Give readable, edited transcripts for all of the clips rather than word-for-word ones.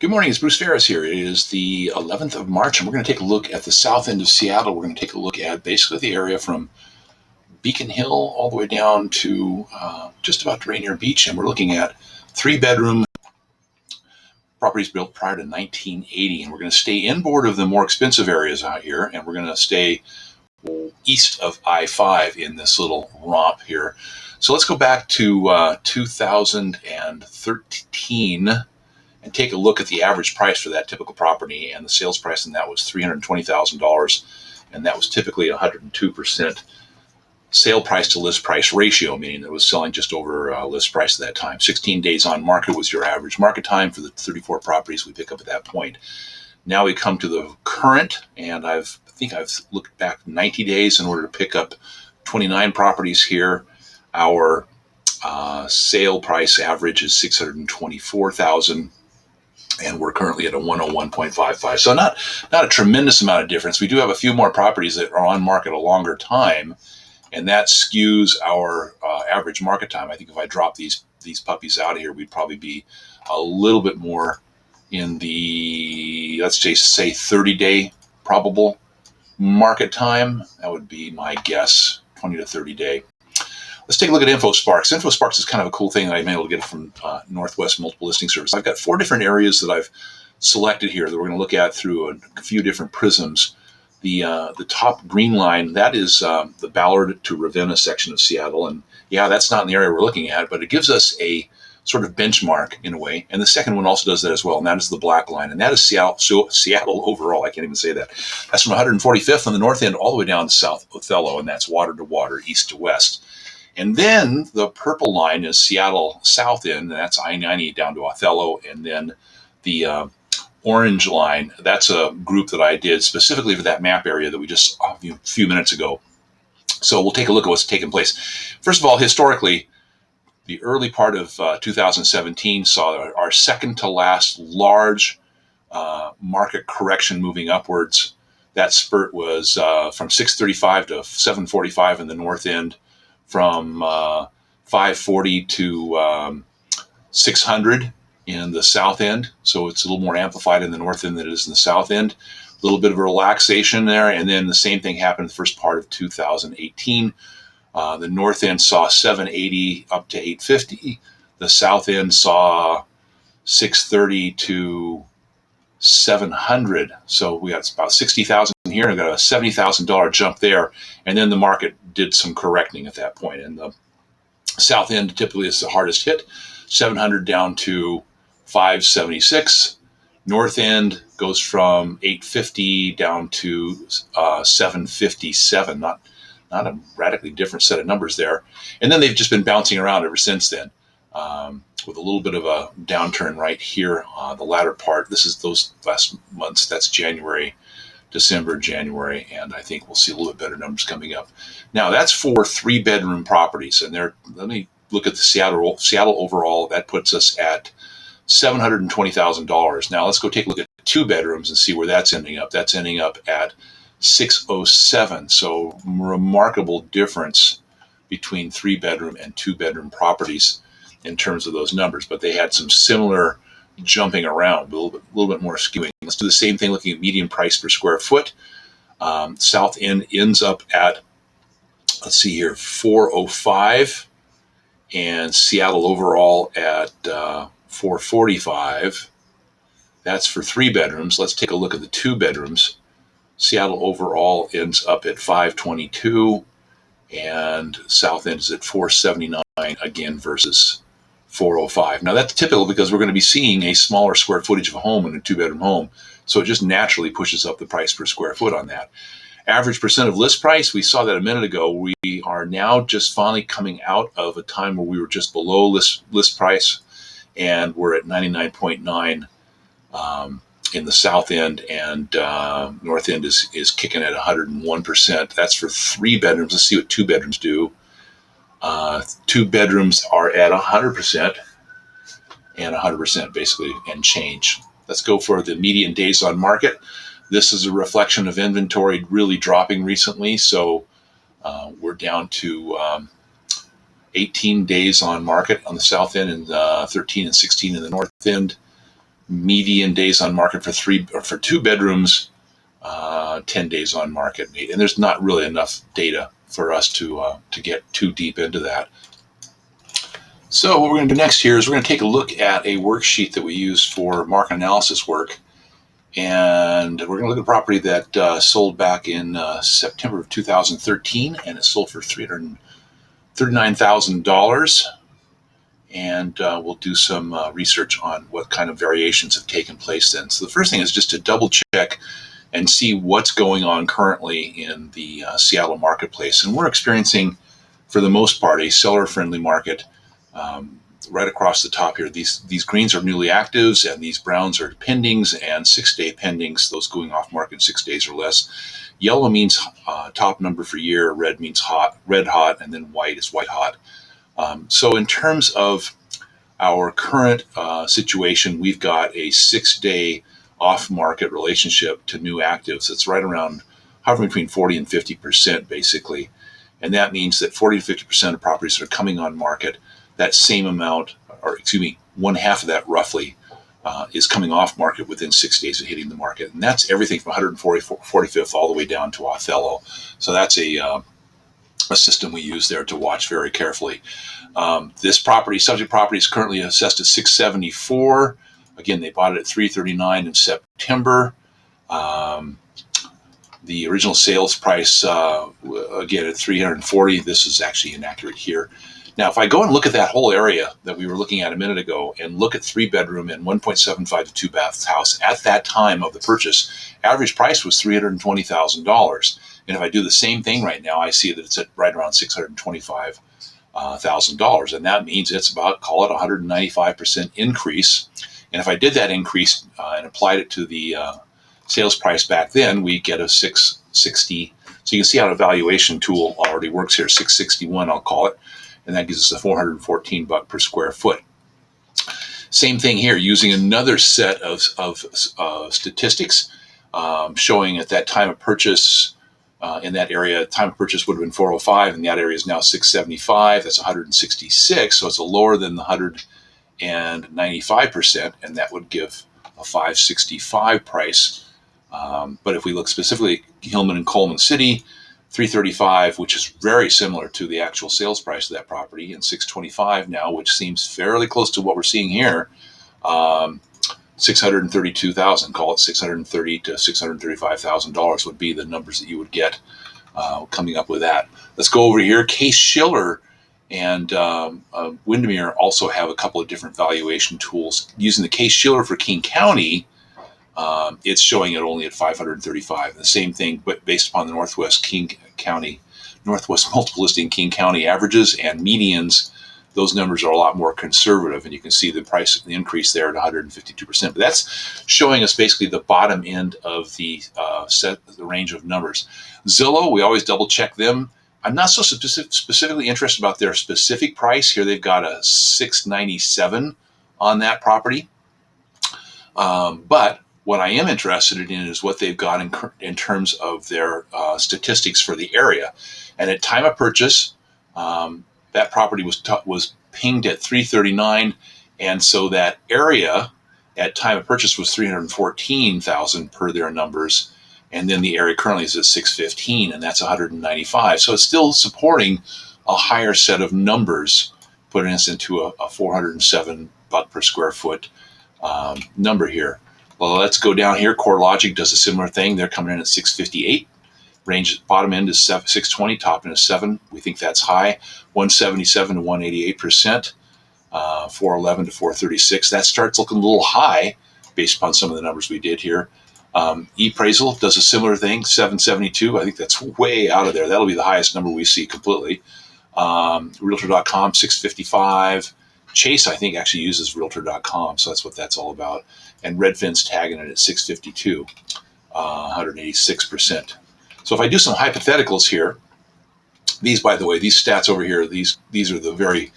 Good morning, it's Bruce Ferris here. It is the 11th of March, and we're going to take a look at the south end of Seattle. We're going to take a look at basically the area from Beacon Hill all the way down to just about Rainier Beach, and we're looking at three-bedroom properties built prior to 1980, and we're going to stay inboard of the more expensive areas out here, and we're going to stay east of I-5 in this little romp here. So let's go back to 2013 and take a look at the average price for that typical property, and the sales price on that was $320,000, and that was typically 102% sale price to list price ratio, meaning that it was selling just over list price at that time. 16 days on market was your average market time for the 34 properties we pick up at that point. Now we come to the current, and I think I've looked back 90 days in order to pick up 29 properties here. Our sale price average is $624,000. And we're currently at a 101.55. So not a tremendous amount of difference. We do have a few more properties that are on market a longer time, and that skews our average market time. I think if I drop these puppies out of here, we'd probably be a little bit more in the, let's just say 30-day probable market time. That would be my guess, 20 to 30 day. Let's take a look at InfoSparks. InfoSparks is kind of a cool thing that I've been able to get from Northwest Multiple Listing Service. I've got 4 different areas that I've selected here that we're going to look at through a few different prisms. The top green line, that is the Ballard to Ravenna section of Seattle. And yeah, that's not in the area we're looking at, but it gives us a sort of benchmark in a way. And the second one also does that as well, and that is the black line. And that is Seattle overall. I can't even say that. That's from 145th on the north end all the way down to South Othello, and that's water to water, east to west. And then the purple line is Seattle South End, and that's I-90 down to Othello. And then the orange line, that's a group that I did specifically for that map area that we just a few minutes ago. So we'll take a look at what's taken place. First of all, historically, the early part of 2017 saw our second to last large market correction moving upwards. That spurt was from 635 to 745 in the north end, from 540 to 600 in the south end. So it's a little more amplified in the north end than it is in the south end. A little bit of a relaxation there. And then the same thing happened in the first part of 2018. The north end saw 780 up to 850. The south end saw 630 to 700. So we got about 60,000 here and got a $70,000 jump there. And then the market did some correcting at that point. And the south end typically is the hardest hit, 700 down to 576. North end goes from 850 down to 757. Not a radically different set of numbers there. And then they've just been bouncing around ever since then, with a little bit of a downturn right here on the latter part. This is those last months. That's January, December, January, and I think we'll see a little bit better numbers coming up. Now, that's for 3-bedroom properties, and let me look at the Seattle overall. That puts us at $720,000. Now, let's go take a look at 2 bedrooms and see where that's ending up. That's ending up at 607. So, remarkable difference between 3-bedroom and 2-bedroom properties in terms of those numbers, but they had some similar jumping around, a little bit more skewing. Let's do the same thing looking at median price per square foot. South end ends up at, let's see here, 405, and Seattle overall at 445. That's for 3 bedrooms. Let's take a look at the 2 bedrooms. Seattle overall ends up at 522, and South end is at 479 again versus 405. Now that's typical because we're going to be seeing a smaller square footage of a home in a 2-bedroom home. So it just naturally pushes up the price per square foot on that. Average percent of list price, we saw that a minute ago. We are now just finally coming out of a time where we were just below list price, and we're at 99.9 in the south end, and north end is kicking at 101%. That's for 3 bedrooms. Let's see what 2 bedrooms do. 2 bedrooms are at 100% and 100% basically and change. Let's go for the median days on market. This is a reflection of inventory really dropping recently. So we're down to 18 days on market on the south end and 13 and 16 in the north end. median days on market for 2 bedrooms, 10 days on market. And there's not really enough data for us to get too deep into that. So what we're going to do next here is we're going to take a look at a worksheet that we use for market analysis work. And we're going to look at a property that sold back in September of 2013, and it sold for $339,000. And we'll do some research on what kind of variations have taken place then. So the first thing is just to double check and see what's going on currently in the Seattle marketplace. And we're experiencing, for the most part, a seller-friendly market. Right across the top here, these greens are newly actives, and these browns are pendings and 6-day pendings, those going off market 6 days or less. Yellow means top number for year, red means red hot, and then white is white hot. So in terms of our current situation, we've got a 6-day off-market relationship to new actives. It's right around hovering between 40 and 50% basically. And that means that 40 to 50% of properties that are coming on market, that same amount, or excuse me, one half of that roughly, is coming off market within 6 days of hitting the market. And that's everything from 145th all the way down to Othello. So that's a system we use there to watch very carefully. This subject property is currently assessed at $674. Again, they bought it at $339 in September. The original sales price, again, at $340. This is actually inaccurate here. Now, if I go and look at that whole area that we were looking at a minute ago and look at 3-bedroom and 1.75 to 2-bath house, at that time of the purchase, average price was $320,000. And if I do the same thing right now, I see that it's at right around $625,000. And that means it's about, call it 195% increase. And if I did that increase and applied it to the sales price back then, we get a 660. So you can see how the valuation tool already works here, 661 I'll call it. And that gives us a $414 per square foot. Same thing here, using another set of statistics showing at that time of purchase in that area, time of purchase would have been 405, and that area is now 675. That's 166, so it's lower than the 195%, and that would give a 565 price. But if we look specifically at Hillman and Coleman City, 335, which is very similar to the actual sales price of that property, and 625 now, which seems fairly close to what we're seeing here. 632,000, call it $630,000 to $635,000 would be the numbers that you would get coming up with that. Let's go over here. Case-Shiller and Windermere also have a couple of different valuation tools. Using the Case-Shiller for King County, it's showing it only at 535. The same thing, but based upon the Northwest multiple listing King County averages and medians, those numbers are a lot more conservative, and you can see the price, the increase there at 152%. But that's showing us basically the bottom end of the range of numbers. Zillow, we always double check them. I'm not so specifically interested about their specific price. Here they've got a $697 on that property. But what I am interested in is what they've got in terms of their statistics for the area. And at time of purchase, that property was pinged at 339, and so that area at time of purchase was 314,000 per their numbers, and then the area currently is at 615, and that's 195. So it's still supporting a higher set of numbers, putting us into a $407 per square foot number here. Well, let's go down here. CoreLogic does a similar thing. They're coming in at 658. Range bottom end is 620, top end is 7. We think that's high. 177 to 188%, 411 to 436. That starts looking a little high based upon some of the numbers we did here. ePraisal does a similar thing, 772. I think that's way out of there. That'll be the highest number we see completely. Realtor.com, 655. Chase, I think, actually uses Realtor.com, so that's what that's all about. And Redfin's tagging it at 652, 186%. So if I do some hypotheticals here, these, by the way, these stats over here, these are the very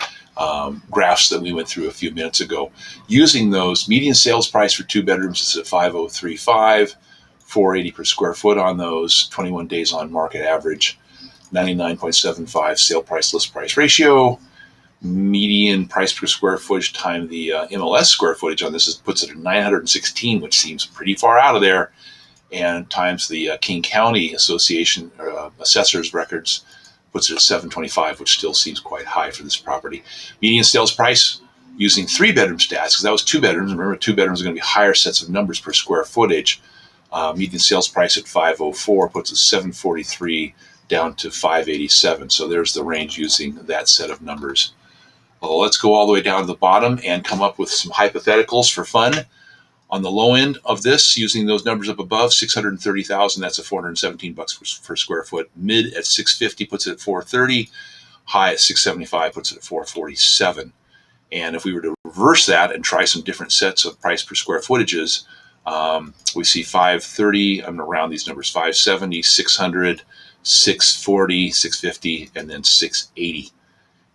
graphs that we went through a few minutes ago. Using those, median sales price for 2 bedrooms is at 5,035, 480 per square foot on those, 21 days on market average, 99.75 sale price list price ratio. median price per square footage times the MLS square footage on this puts it at 916, which seems pretty far out of there, and times the King County Association assessors records puts it at 725, which still seems quite high for this property. Median sales price using 3-bedroom stats, because that was 2 bedrooms. Remember, 2 bedrooms are going to be higher sets of numbers per square footage. Median sales price at 504 puts it 743 down to 587. So there's the range using that set of numbers. Well, let's go all the way down to the bottom and come up with some hypotheticals for fun. On the low end of this, using those numbers up above, 630,000, that's a 417 bucks per square foot. Mid at 650 puts it at 430. High at 675 puts it at 447. And if we were to reverse that and try some different sets of price per square footages, we see 530, I'm going to round these numbers, 570, 600, 640, 650, and then 680.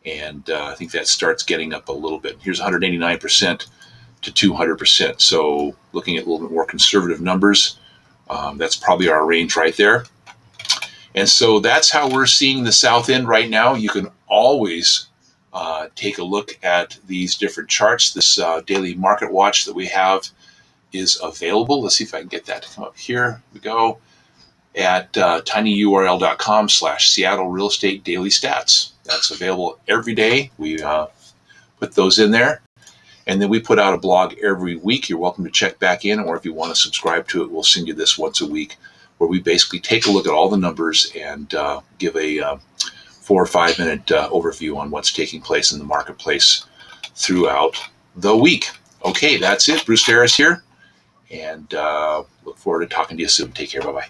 And I think that starts getting up a little bit. Here's 189% to 200%. So looking at a little bit more conservative numbers, that's probably our range right there. And so that's how we're seeing the South End right now. You can always take a look at these different charts. This daily market watch that we have is available. Let's see if I can get that to come up here. We go at tinyurl.com/Seattle Real Estate Daily Stats. That's available every day. We put those in there. And then we put out a blog every week. You're welcome to check back in, or if you want to subscribe to it, we'll send you this once a week, where we basically take a look at all the numbers and give a 4 or 5 minute overview on what's taking place in the marketplace throughout the week. Okay, that's it. Bruce Ferris here, and look forward to talking to you soon. Take care. Bye-bye.